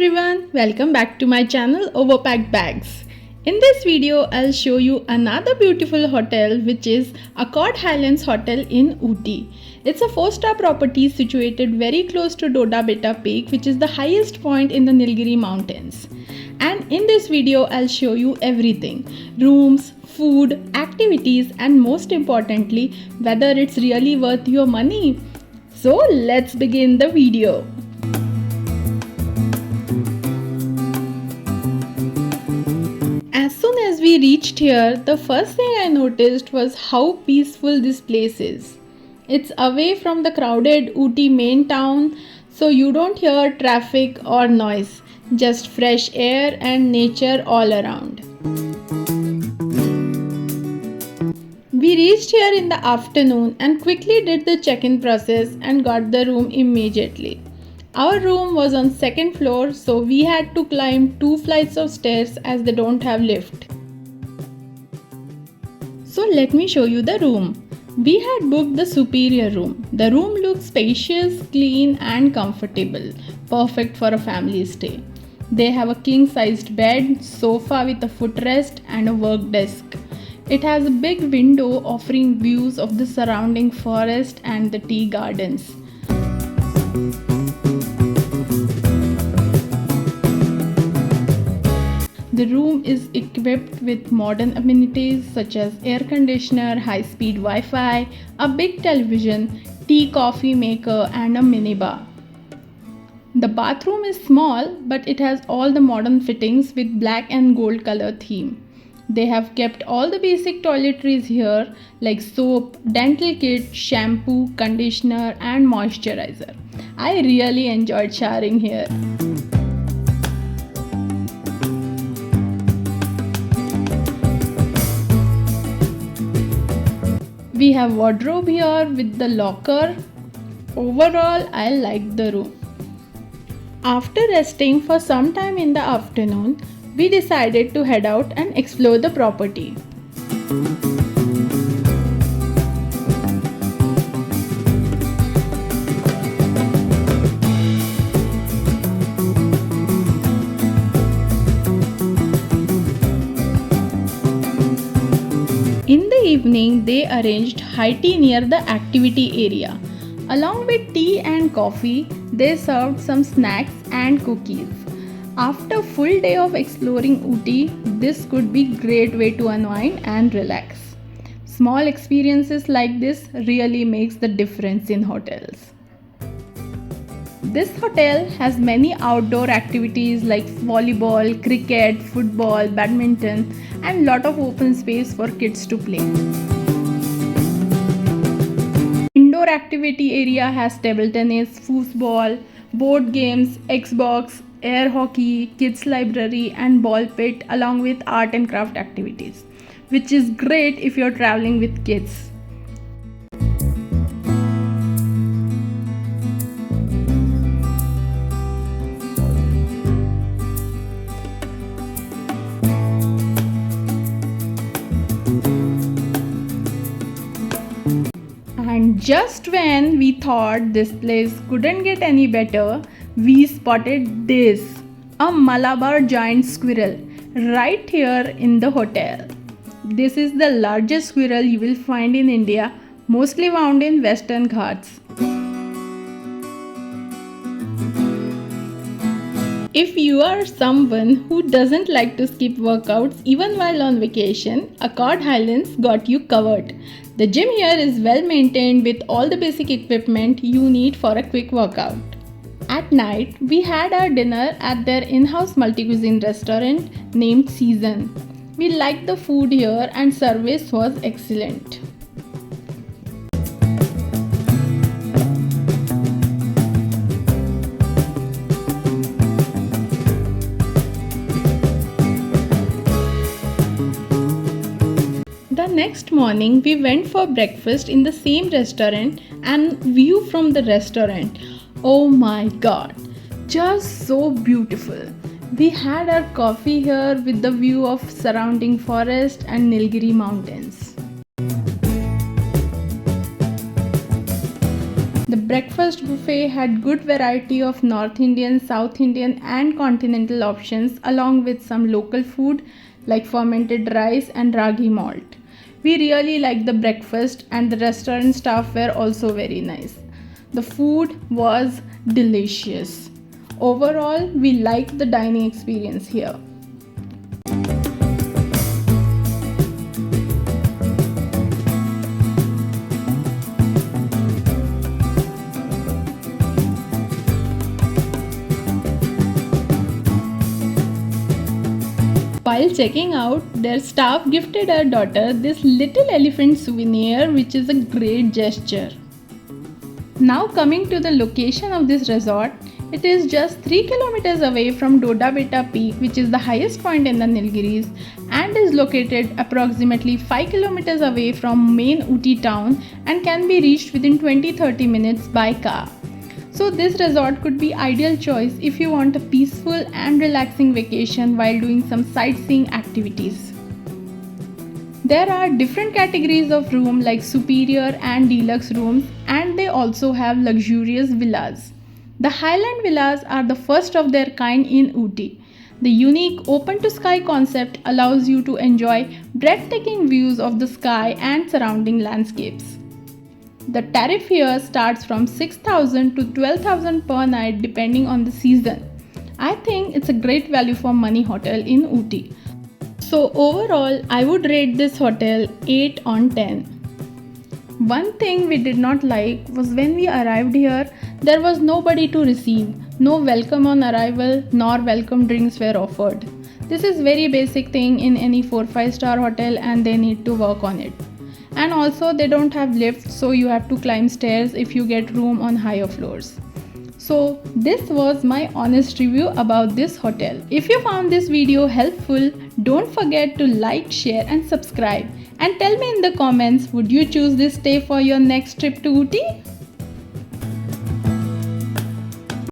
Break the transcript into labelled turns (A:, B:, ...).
A: everyone, welcome back to my channel Overpacked Bags. In this video, I'll show you another beautiful hotel which is Accord Highlands Hotel in Ooty. It's a 4-star property situated very close to Doda Beta Peak, which is the highest point in the Nilgiri mountains. And in this video, I'll show you everything: rooms, food, activities, and most importantly, whether it's really worth your money. So let's begin the video. As soon as we reached here, the first thing I noticed was how peaceful this place is. It's away from the crowded Ooty main town, so you don't hear traffic or noise, just fresh air and nature all around. We reached here in the afternoon and quickly did the check-in process and got the room immediately. Our room was on second floor, so we had to climb 2 flights of stairs as they don't have lift. So let me show you the room. We had booked the superior room. The room looks spacious, clean and comfortable, perfect for a family stay. They have a king-sized bed, sofa with a footrest and a work desk. It has a big window offering views of the surrounding forest and the tea gardens. The room is equipped with modern amenities such as air conditioner, high-speed Wi-Fi, a big television, tea coffee maker and a minibar. The bathroom is small, but it has all the modern fittings with black and gold color theme. They have kept all the basic toiletries here like soap, dental kit, shampoo, conditioner and moisturizer. I really enjoyed showering here. We have wardrobe here with the locker. Overall, I like the room. After resting for some time in the afternoon, we decided to head out and explore the property. In the evening, they arranged high tea near the activity area. Along with tea and coffee, they served some snacks and cookies. After a full day of exploring Ooty, this could be a great way to unwind and relax. Small experiences like this really makes the difference in hotels. This hotel has many outdoor activities like volleyball, cricket, football, badminton and lot of open space for kids to play. Indoor activity area has table tennis, foosball, board games, Xbox, air hockey, kids library and ball pit along with art and craft activities, which is great if you're traveling with kids. And just when we thought this place couldn't get any better, we spotted this, a Malabar giant squirrel, right here in the hotel. This is the largest squirrel you will find in India, mostly found in Western Ghats. If you are someone who doesn't like to skip workouts even while on vacation, Accord Highlands got you covered. The gym here is well maintained with all the basic equipment you need for a quick workout. At night, we had our dinner at their in-house multi-cuisine restaurant named Season. We liked the food here and service was excellent. The next morning, we went for breakfast in the same restaurant and view from the restaurant. Oh my god, just so beautiful. We had our coffee here with the view of surrounding forest and Nilgiri mountains. The breakfast buffet had good variety of North Indian, South Indian and continental options along with some local food like fermented rice and ragi malt. We really liked the breakfast and the restaurant staff were also very nice. The food was delicious. Overall, we liked the dining experience here. While checking out, their staff gifted our daughter this little elephant souvenir, which is a great gesture. Now coming to the location of this resort, it is just 3 kilometers away from Doda Beta Peak, which is the highest point in the Nilgiris, and is located approximately 5 kilometers away from main Ooty town and can be reached within 20-30 minutes by car. So this resort could be ideal choice if you want a peaceful and relaxing vacation while doing some sightseeing activities. There are different categories of room like superior and deluxe rooms, and they also have luxurious villas. The Highland villas are the first of their kind in Ooty. The unique open to sky concept allows you to enjoy breathtaking views of the sky and surrounding landscapes. The tariff here starts from 6,000 to 12,000 per night depending on the season. I think it's a great value for money hotel in Ooty. So overall, I would rate this hotel 8 on 10. One thing we did not like was when we arrived here, there was nobody to receive. No welcome on arrival nor welcome drinks were offered. This is very basic thing in any 4-5 star hotel and they need to work on it. And also they don't have lifts, so you have to climb stairs if you get room on higher floors. So this was my honest review about this hotel. If you found this video helpful, don't forget to like, share and subscribe. And tell me in the comments, would you choose this stay for your next trip to Ooty?